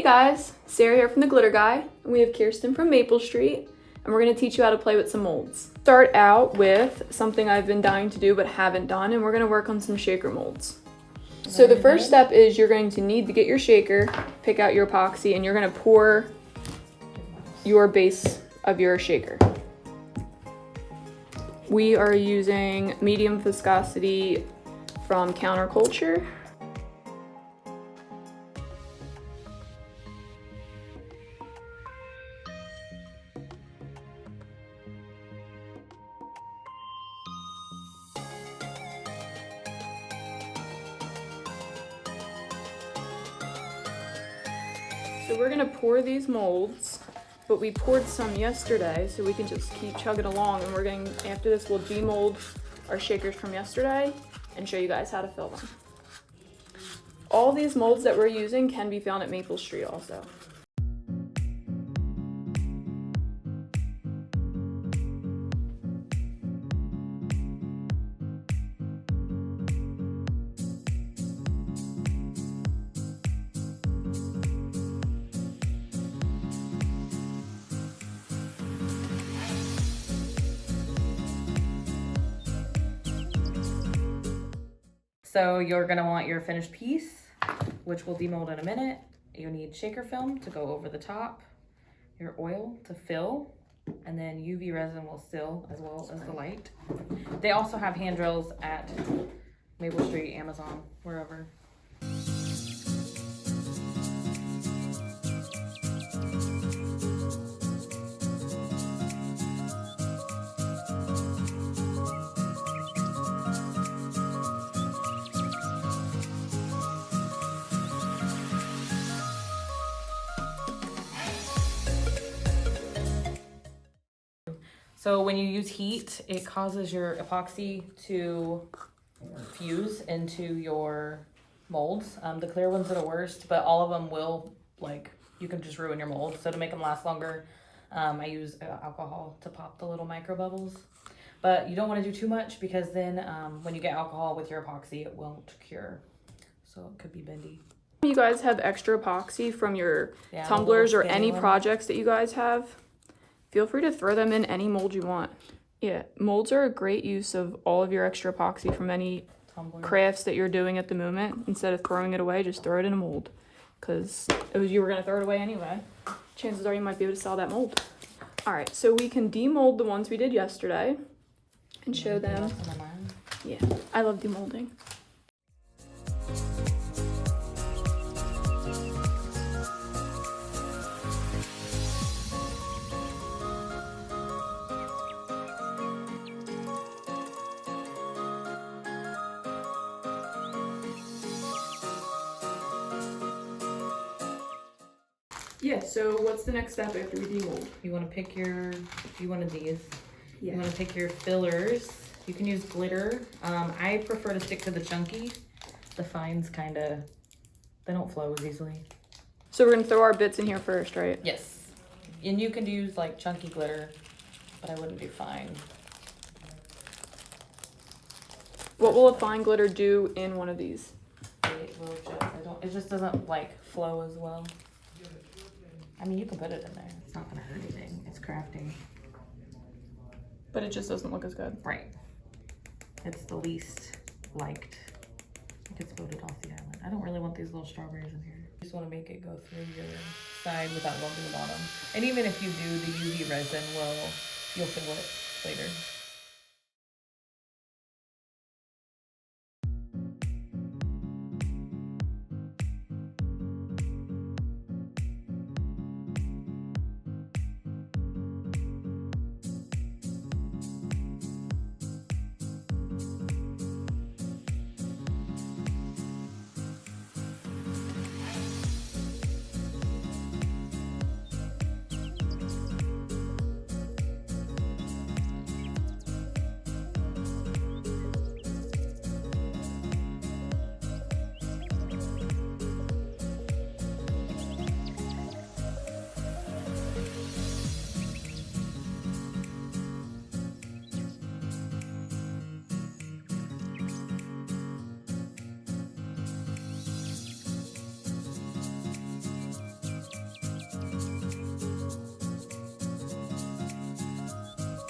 guys, Sarah here from the Glitter Guy, and we have Kirsten from Maple Street, and we're going to teach you how to play with some molds. Start out with something I've been dying to do but haven't done, and we're going to work on some shaker molds. So the first step is you're going to need to get your shaker, pick out your epoxy, and you're going to pour your base of your shaker. We are using medium viscosity from Counterculture. So we're gonna pour these molds, but we poured some yesterday, so we can just keep chugging along, and after this, we'll demold our shakers from yesterday and show you guys how to fill them. All these molds that we're using can be found at Maple Street also. So you're gonna want your finished piece, which we'll demold in a minute. You need shaker film to go over the top, your oil to fill, and then UV resin will seal as well as the light. They also have hand drills at Maple Street, Amazon, wherever. So when you use heat, it causes your epoxy to fuse into your molds. The clear ones are the worst, but all of them will, you can just ruin your mold. So to make them last longer, I use alcohol to pop the little micro bubbles. But you don't want to do too much because then when you get alcohol with your epoxy, it won't cure. So it could be bendy. You guys have extra epoxy from your tumblers or any projects that you guys have, feel free to throw them in any mold you want. Yeah, molds are a great use of all of your extra epoxy from any crafts that you're doing at the moment. Instead of throwing it away, just throw it in a mold. Because you were going to throw it away anyway. Chances are you might be able to sell that mold. All right, so we can demold the ones we did yesterday and show them. Yeah, I love demolding. Yeah, so what's the next step after we demold? You want to pick one of these. Yeah. You want to pick your fillers. You can use glitter. I prefer to stick to the chunky. The fines they don't flow as easily. So we're gonna throw our bits in here first, right? Yes. And you can use chunky glitter, but I wouldn't do fine. What will a fine glitter do in one of these? It just doesn't flow as well. I mean, you can put it in there. It's not gonna hurt anything. It's crafting. But it just doesn't look as good. Right. It's the least liked. It gets voted off the island. I don't really want these little strawberries in here. You just want to make it go through your side without going to the bottom. And even if you do, the UV resin you'll feel it later.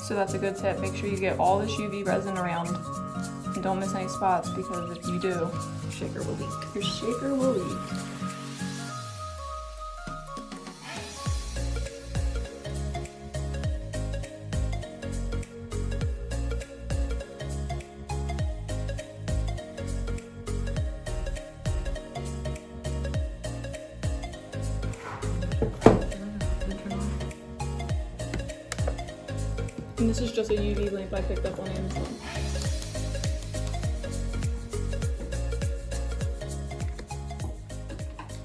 So that's a good tip. Make sure you get all this UV resin around and don't miss any spots, because if you do, your shaker will leak. Your shaker will leak. And this is just a UV lamp I picked up on Amazon.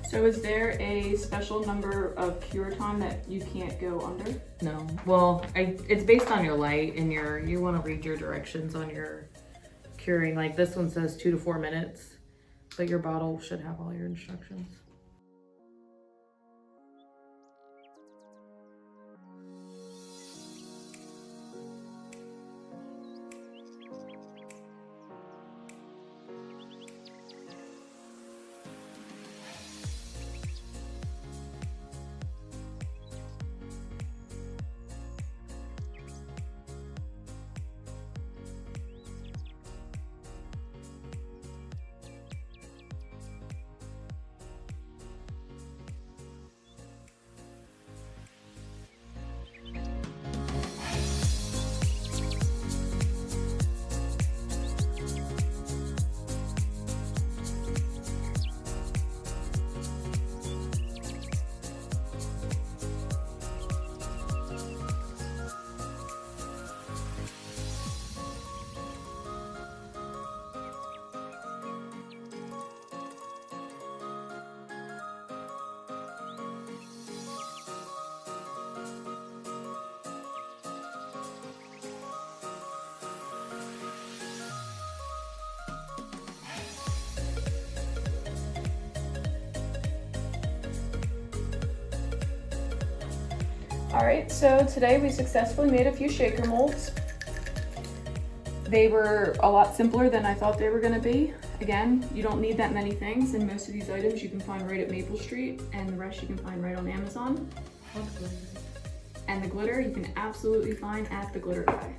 So is there a special number of cure time that you can't go under? No. Well, it's based on your light, and you want to read your directions on your curing. Like this one says 2 to 4 minutes, but your bottle should have all your instructions. Alright, so today we successfully made a few shaker molds. They were a lot simpler than I thought they were going to be. Again, you don't need that many things, and most of these items you can find right at Maple Street, and the rest you can find right on Amazon. And the glitter you can absolutely find at the Glitter Guy.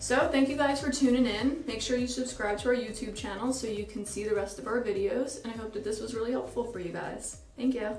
So thank you guys for tuning in. Make sure you subscribe to our YouTube channel so you can see the rest of our videos, and I hope that this was really helpful for you guys. Thank you.